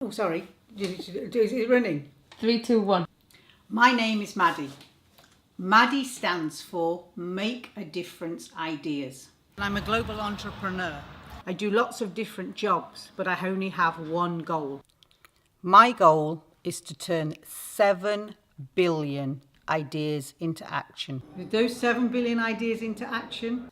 Oh, sorry. Is it running? 3, 2, 1. My name is Maddie. Maddie stands for Make a Difference Ideas. I'm a global entrepreneur. I do lots of different jobs, but I only have one goal. My goal is to turn 7 billion ideas into action. With those 7 billion ideas into action,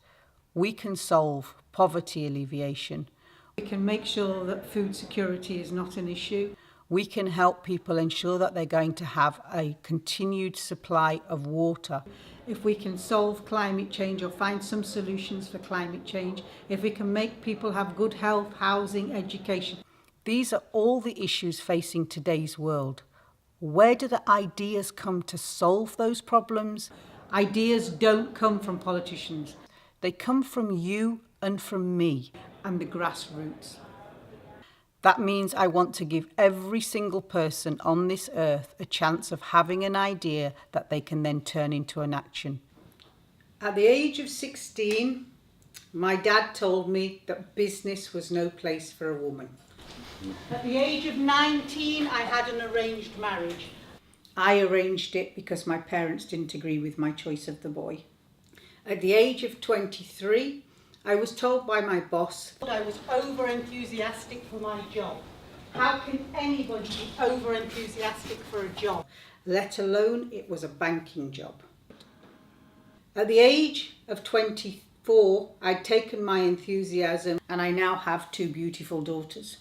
we can solve poverty alleviation. We can make sure that food security is not an issue. We can help people ensure that they're going to have a continued supply of water. If we can solve climate change or find some solutions for climate change, if we can make people have good health, housing, education. These are all the issues facing today's world. Where do the ideas come to solve those problems? Ideas don't come from politicians. They come from you and from me and the grassroots. That means I want to give every single person on this earth a chance of having an idea that they can then turn into an action. At the age of 16, my dad told me that business was no place for a woman. At the age of 19, I had an arranged marriage. I arranged it because my parents didn't agree with my choice of the boy. At the age of 23, I was told by my boss that I was over-enthusiastic for my job. How can anybody be over-enthusiastic for a job, let alone it was a banking job? At the age of 24, I'd taken my enthusiasm and I now have 2 beautiful daughters.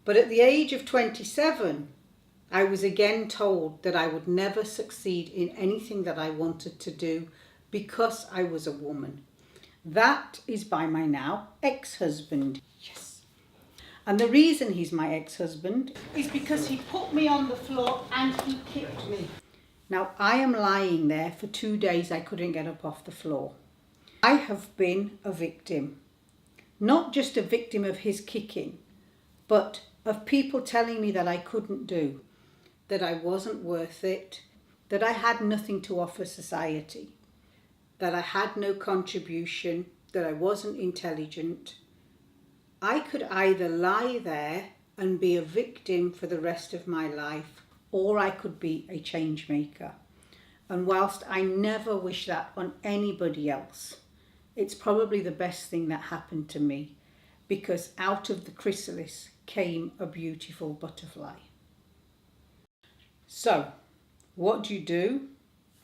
But at the age of 27, I was again told that I would never succeed in anything that I wanted to do because I was a woman. That is by my now ex-husband. Yes. And the reason he's my ex-husband is because he put me on the floor and he kicked me. Now I am lying there for 2 days. I couldn't get up off the floor. I have been a victim. Not just a victim of his kicking, but of people telling me that I couldn't do, that I wasn't worth it, that I had nothing to offer society, that I had no contribution, that I wasn't intelligent. I could either lie there and be a victim for the rest of my life, or I could be a change maker. And whilst I never wish that on anybody else, it's probably the best thing that happened to me, because out of the chrysalis came a beautiful butterfly. So, what do you do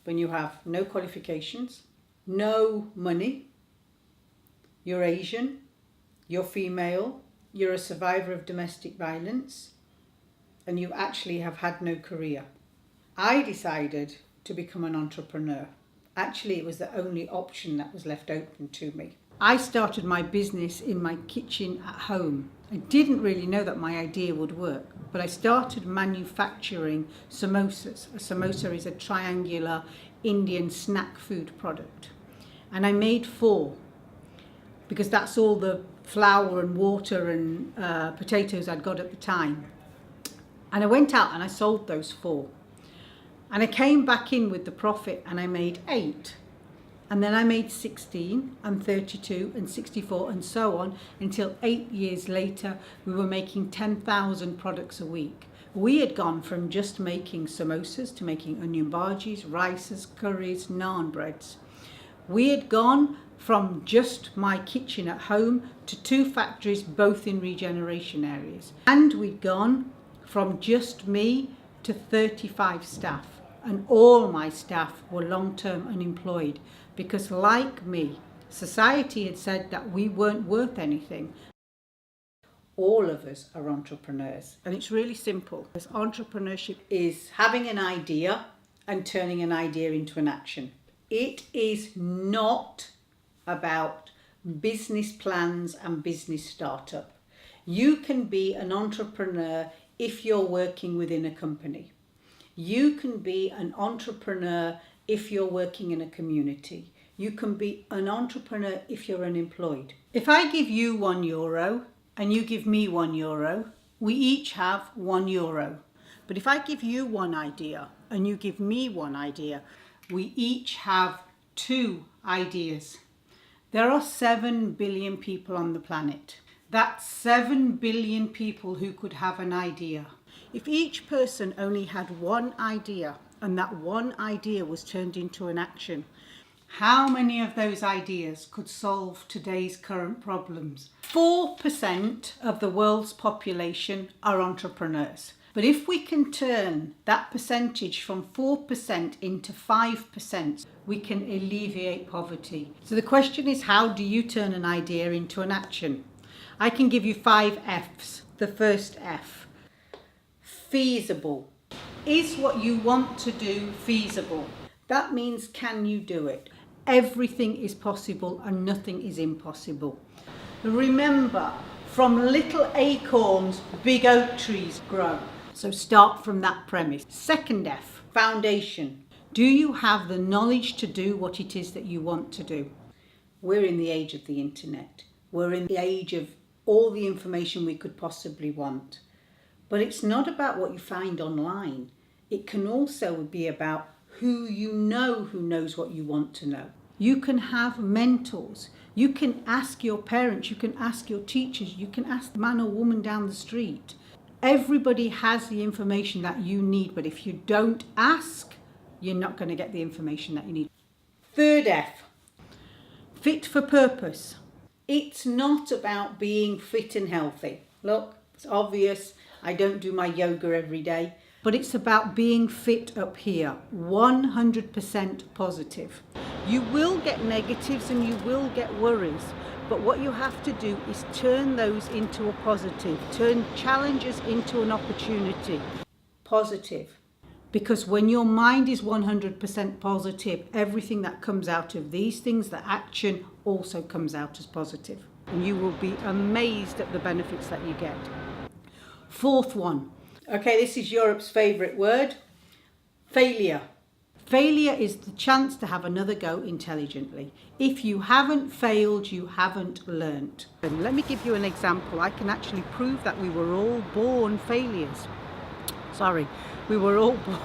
when you have no qualifications, no money, you're Asian, you're female, you're a survivor of domestic violence, and you actually have had no career? I decided to become an entrepreneur. Actually, it was the only option that was left open to me. I started my business in my kitchen at home. I didn't really know that my idea would work, but I started manufacturing samosas. A samosa is a triangular Indian snack food product. And I made 4 because that's all the flour and water and potatoes I'd got at the time. And I went out and I sold those 4. And I came back in with the profit and I made 8. And then I made 16 and 32 and 64 and so on until 8 years later we were making 10,000 products a week. We had gone from just making samosas to making onion bhajis, rices, curries, naan breads. We had gone from just my kitchen at home to 2 factories, both in regeneration areas. And we'd gone from just me to 35 staff. And all my staff were long-term unemployed because, like me, society had said that we weren't worth anything. All of us are entrepreneurs, and it's really simple. Entrepreneurship is having an idea and turning an idea into an action. It is not about business plans and business startup. You can be an entrepreneur if you're working within a company. You can be an entrepreneur if you're working in a community. You can be an entrepreneur if you're unemployed. If I give you €1 and you give me €1, we each have €1. But if I give you 1 idea and you give me 1 idea, we each have 2 ideas. There are 7 billion people on the planet. That's 7 billion people who could have an idea. If each person only had one idea and that one idea was turned into an action, how many of those ideas could solve today's current problems? 4% of the world's population are entrepreneurs. But if we can turn that percentage from 4% into 5%, we can alleviate poverty. So the question is, how do you turn an idea into an action? I can give you 5 F's. The first F, feasible. Is what you want to do feasible? That means, can you do it? Everything is possible and nothing is impossible. Remember, from little acorns, big oak trees grow. So start from that premise. Second F, foundation. Do you have the knowledge to do what it is that you want to do? We're in the age of the internet. We're in the age of all the information we could possibly want. But it's not about what you find online. It can also be about who you know who knows what you want to know. You can have mentors. You can ask your parents. You can ask your teachers. You can ask the man or woman down the street. Everybody has the information that you need, but if you don't ask, you're not going to get the information that you need. Third F, fit for purpose. It's not about being fit and healthy. Look, it's obvious. I don't do my yoga every day, but it's about being fit up here, 100% positive. You will get negatives and you will get worries, but what you have to do is turn those into a positive, turn challenges into an opportunity. Positive. Because when your mind is 100% positive, everything that comes out of these things, the action, also comes out as positive. And you will be amazed at the benefits that you get. Fourth one. Okay, this is Europe's favourite word. Failure. Failure is the chance to have another go intelligently. If you haven't failed, you haven't learnt. And let me give you an example. I can actually prove that we were all born failures. Sorry, we were all born.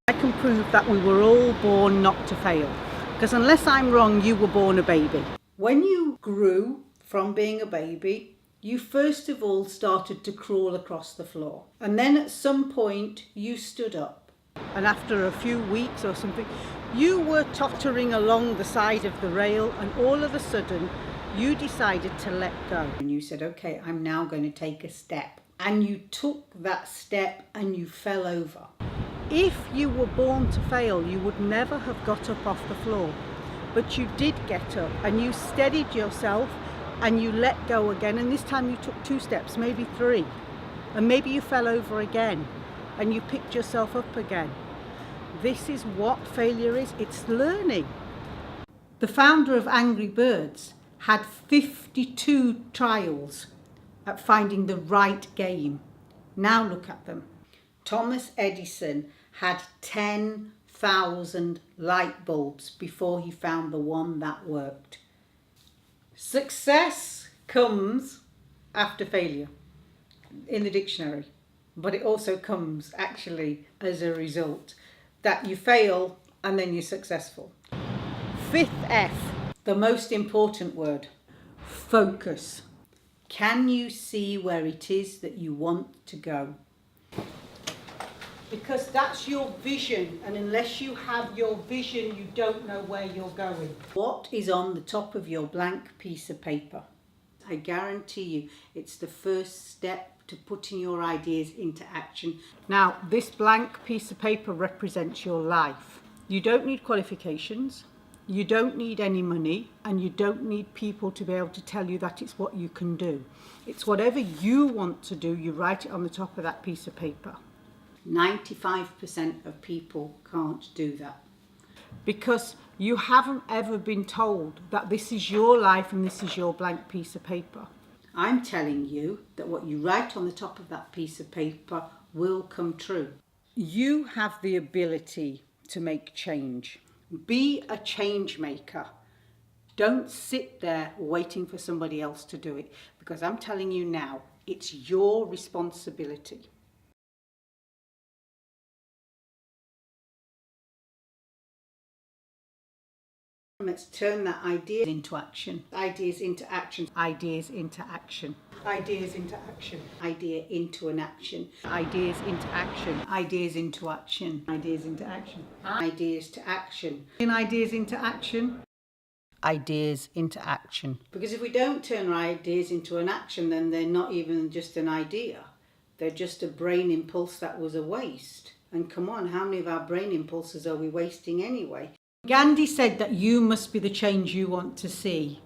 I can prove that we were all born not to fail. Because unless I'm wrong, you were born a baby. When you grew from being a baby, you first of all started to crawl across the floor. And then at some point you stood up. And after a few weeks or something, you were tottering along the side of the rail, and all of a sudden you decided to let go. And you said, okay, I'm now going to take a step. And you took that step and you fell over. If you were born to fail, you would never have got up off the floor. But you did get up and you steadied yourself and you let go again, and this time you took 2 steps, maybe 3, and maybe you fell over again and you picked yourself up again. This is what failure is. It's learning. The founder of Angry Birds had 52 trials at finding the right game. Now look at them. Thomas Edison had 10,000 light bulbs before he found the one that worked. Success comes after failure in the dictionary, but it also comes actually as a result that you fail and then you're successful. Fifth F, the most important word, focus. Can you see where it is that you want to go? Because that's your vision, and unless you have your vision, you don't know where you're going. What is on the top of your blank piece of paper? I guarantee you it's the first step to putting your ideas into action. Now, this blank piece of paper represents your life. You don't need qualifications, you don't need any money, and you don't need people to be able to tell you that it's what you can do. It's whatever you want to do, you write it on the top of that piece of paper. 95% of people can't do that because you haven't ever been told that this is your life and this is your blank piece of paper. I'm telling you that what you write on the top of that piece of paper will come true. You have the ability to make change. Be a change maker. Don't sit there waiting for somebody else to do it, because I'm telling you now, it's your responsibility. Let's turn that idea into action. Ideas into action. Ideas into action. Ideas into action. Idea into an action. Ideas into action. Ideas into action. Ideas into action. Ideas to action. Ideas into action. Ideas into action. Because if we don't turn our ideas into an action, then they're not even just an idea. They're just a brain impulse that was a waste. And come on, how many of our brain impulses are we wasting anyway? Gandhi said that you must be the change you want to see.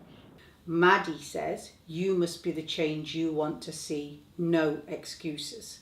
Maddie says you must be the change you want to see. No excuses.